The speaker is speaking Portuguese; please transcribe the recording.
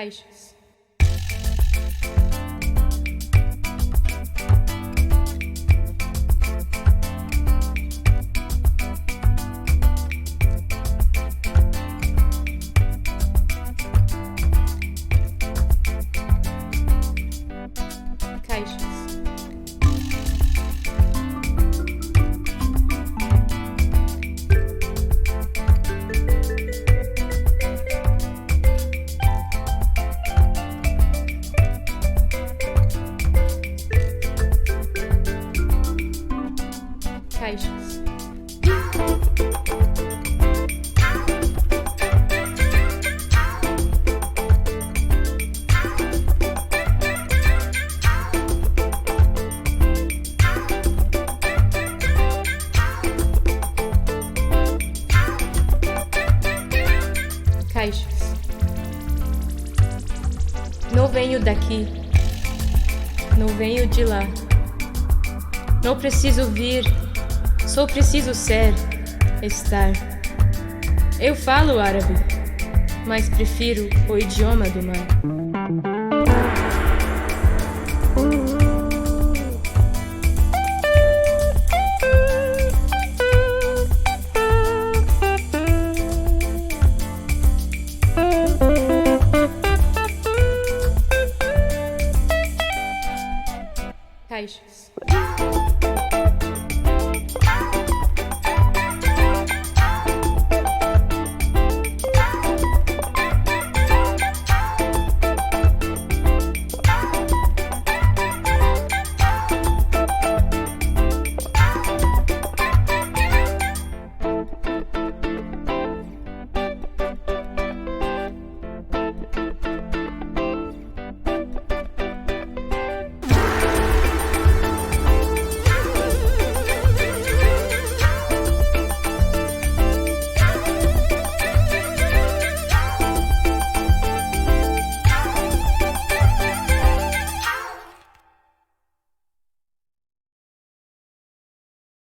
Caixas. Caixas. Caixas. Caixas. Não venho daqui, não venho de lá. Não preciso vir, só preciso ser, estar. Eu falo árabe, mas prefiro o idioma do mar.